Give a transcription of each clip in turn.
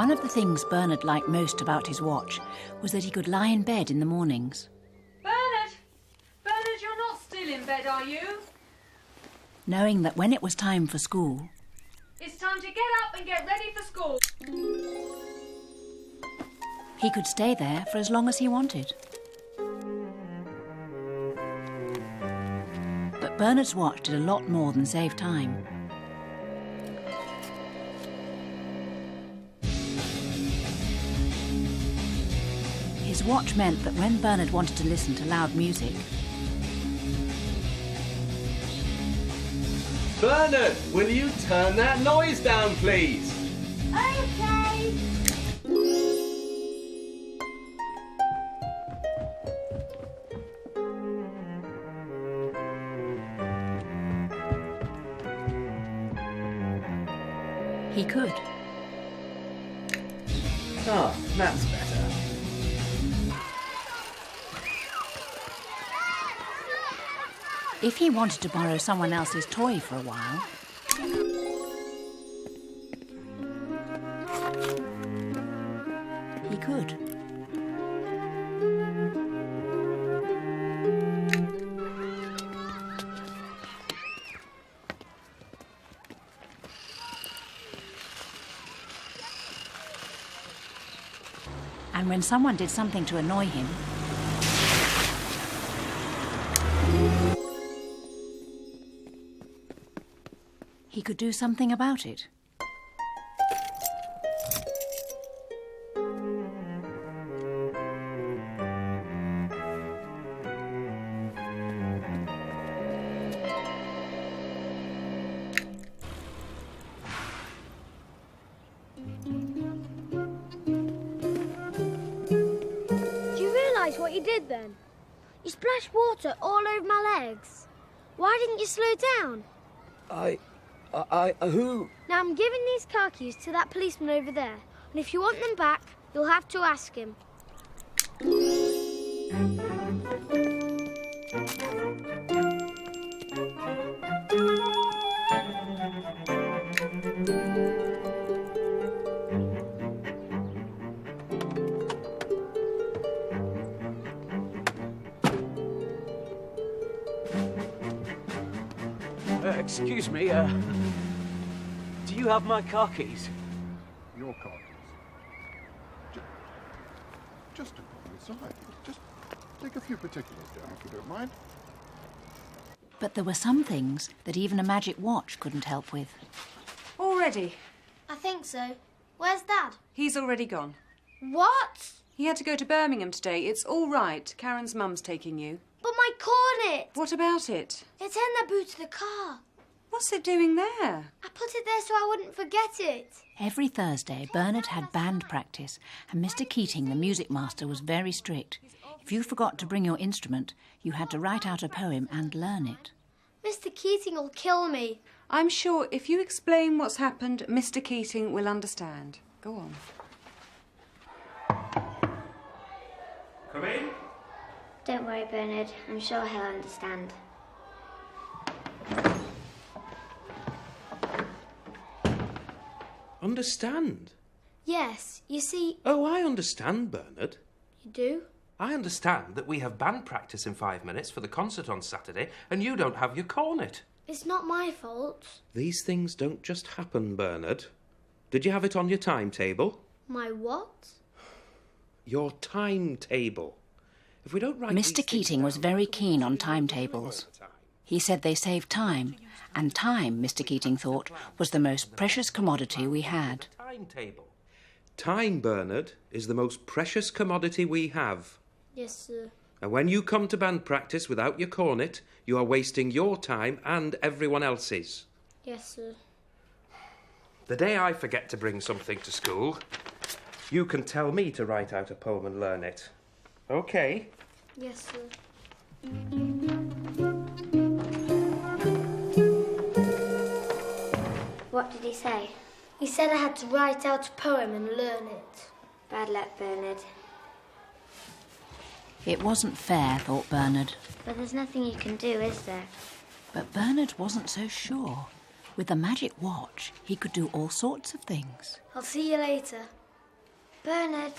One of the things Bernard liked most about his watch was that he could lie in bed in the mornings. Bernard! Bernard, you're not still in bed, are you? Knowing that when it was time for school... It's time to get up and get ready for school. he could stay there for as long as he wanted. But Bernard's watch did a lot more than save time. His watch meant that when Bernard wanted to listen to loud music... Bernard, will you turn that noise down, please? Okay. he could. Ah, that's better. If he wanted to borrow someone else's toy for a while... he could. And when someone did something to annoy him... he could do something about it. Do you realise what you did then? You splashed water all over my legs. Why didn't you slow down? Who? Now I'm giving these car keys to that policeman over there. And if you want them back, you'll have to ask him. Excuse me, do you have my car keys? Your car keys. Just a moment, side. Just take a few particulars down, if you don't mind. But there were some things that even a magic watch couldn't help with. Already? I think so. Where's Dad? He's already gone. What? He had to go to Birmingham today. It's all right. Karen's mum's taking you. But my cornet! What about it? It's in the boot of the car. What's it doing there? I put it there so I wouldn't forget it. Every Thursday, Bernard had band practice, and Mr. Keating, the music master, was very strict. If you forgot to bring your instrument, you had to write out a poem and learn it. Mr. Keating will kill me. I'm sure if you explain what's happened, Mr. Keating will understand. Go on. Come in. Don't worry, Bernard. I'm sure he'll understand. Understand? Yes, you see... Oh, I understand, Bernard. You do? I understand that we have band practice in 5 minutes for the concert on Saturday, and you don't have your cornet. It's not my fault. These things don't just happen, Bernard. Did you have it on your timetable? My what? Your timetable. If we don't write Mr. Keating was very keen on timetables. He said they saved time, and time, Mr. Keating thought, was the most precious commodity we had. Timetable. Time, Bernard, is the most precious commodity we have. Yes, sir. And when you come to band practice without your cornet, you are wasting your time and everyone else's. Yes, sir. The day I forget to bring something to school, you can tell me to write out a poem and learn it. OK? Yes, sir. What did he say? He said I had to write out a poem and learn it. Bad luck, Bernard. It wasn't fair, thought Bernard. But there's nothing you can do, is there? But Bernard wasn't so sure. With the magic watch, he could do all sorts of things. I'll see you later. Bernard.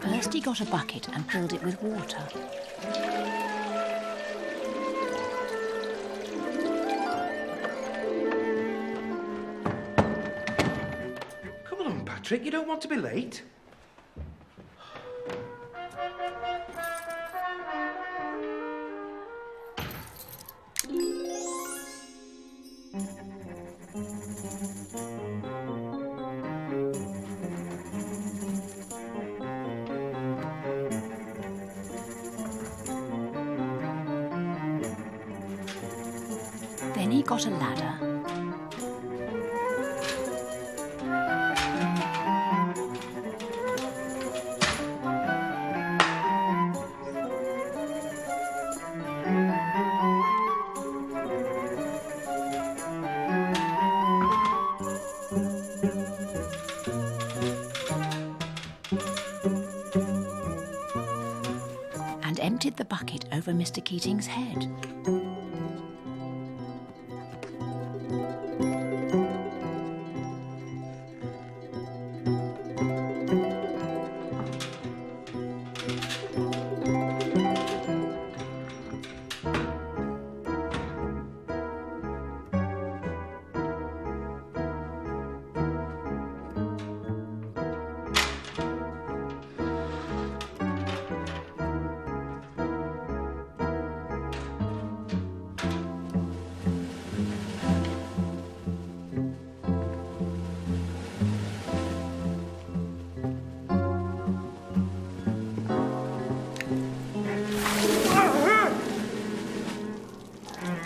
First he got a bucket and filled it with water. Come on, Patrick, you don't want to be late. Then he got a ladder. And emptied the bucket over Mr. Keating's head.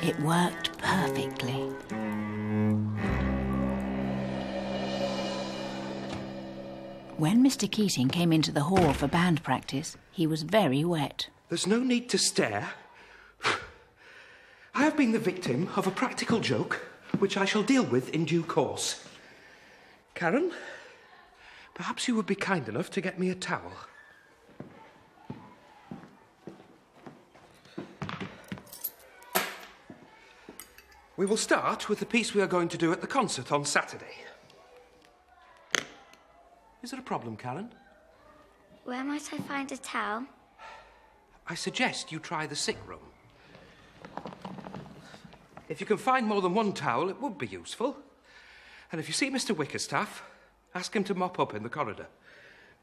It worked perfectly. When Mr. Keating came into the hall for band practice, he was very wet. There's no need to stare. I have been the victim of a practical joke, which I shall deal with in due course. Karen, perhaps you would be kind enough to get me a towel. We will start with the piece we are going to do at the concert on Saturday. Is there a problem, Karen? Where might I find a towel? I suggest you try the sick room. If you can find more than one towel, it would be useful. And if you see Mr. Wickerstaff, ask him to mop up in the corridor.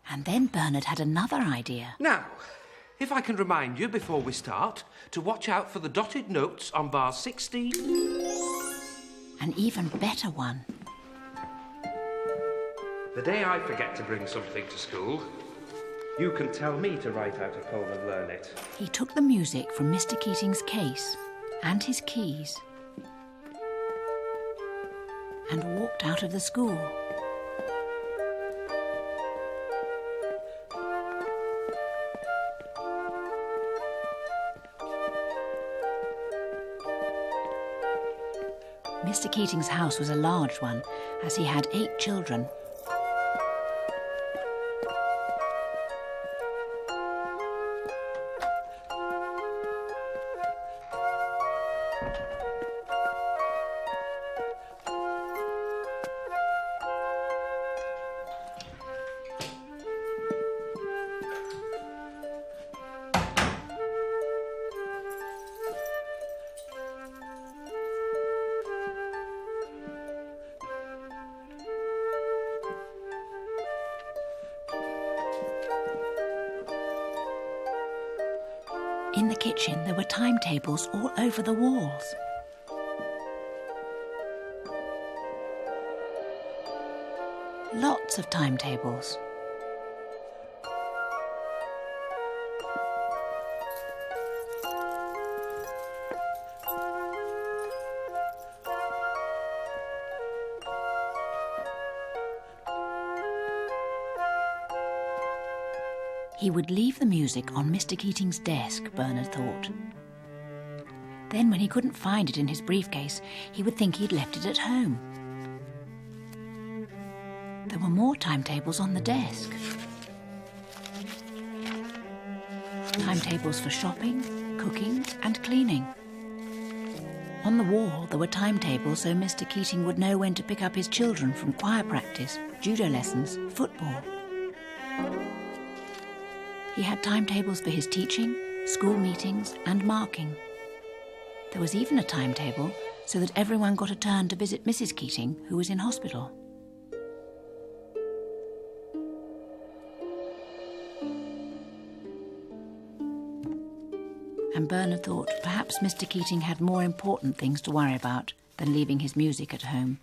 And then Bernard had another idea. Now, if I can remind you before we start to watch out for the dotted notes on bar 16. An even better one. The day I forget to bring something to school, you can tell me to write out a poem and learn it. He took the music from Mr. Keating's case and his keys and walked out of the school. Mr. Keating's house was a large one, as he had 8 children. In the kitchen, there were timetables all over the walls. Lots of timetables. He would leave the music on Mr. Keating's desk, Bernard thought. Then, when he couldn't find it in his briefcase, he would think he'd left it at home. There were more timetables on the desk. Timetables for shopping, cooking and cleaning. On the wall there were timetables so Mr. Keating would know when to pick up his children from choir practice, judo lessons, football. He had timetables for his teaching, school meetings and marking. There was even a timetable so that everyone got a turn to visit Mrs. Keating, who was in hospital. And Bernard thought perhaps Mr. Keating had more important things to worry about than leaving his music at home.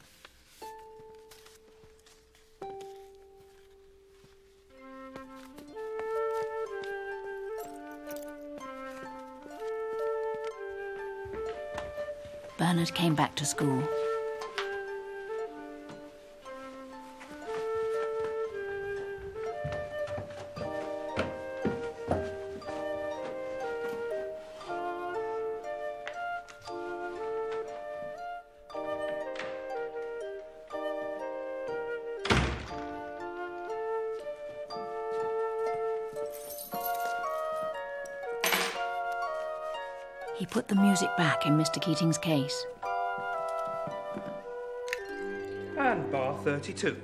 Bernard came back to school. He put the music back in Mr. Keating's case. And bar 32.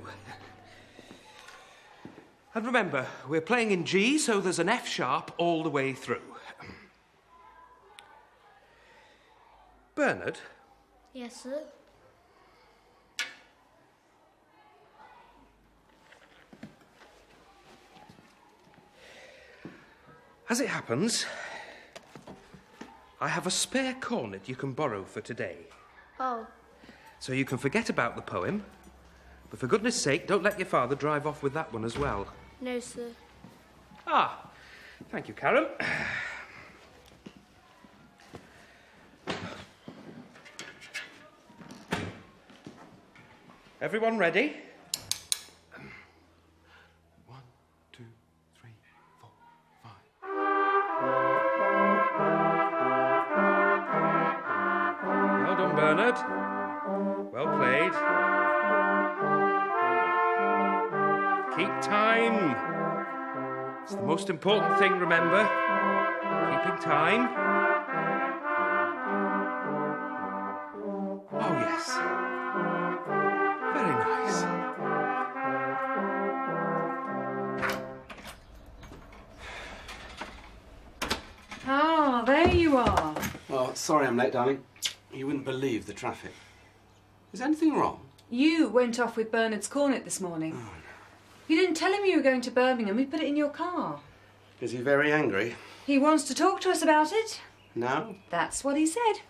And remember, we're playing in G, so there's an F sharp all the way through. Bernard? Yes, sir. As it happens, I have a spare cornet you can borrow for today. Oh. So you can forget about the poem, but for goodness sake, don't let your father drive off with that one as well. No, sir. Ah, thank you, Karen. Everyone ready? 1, 2, 3, 4, 5. Well done, Bernard. Well played. Keep time. It's the most important thing, remember. Keeping time. Oh, yes. Very nice. Ah, there you are. Oh, sorry I'm late, darling. You wouldn't believe the traffic. Is anything wrong? You went off with Bernard's cornet this morning. Oh, no. You didn't tell him you were going to Birmingham. We put it in your car. Is he very angry? He wants to talk to us about it. No? That's what he said.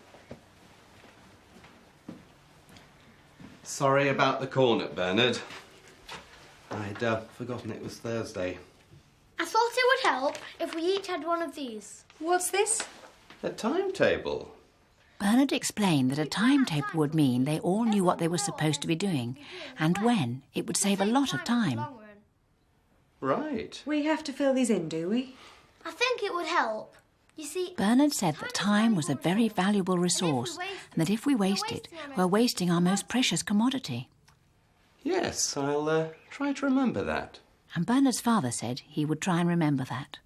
Sorry about the cornet, Bernard. I'd forgotten it was Thursday. I thought it would help if we each had one of these. What's this? A timetable. Bernard explained that a timetable would mean they all knew what they were supposed to be doing and when. It would save a lot of time. Right. We have to fill these in, do we? I think it would help. You see, Bernard said that time was a very valuable resource and that if we waste it, we're wasting our most precious commodity. Yes, I'll try to remember that. And Bernard's father said he would try and remember that.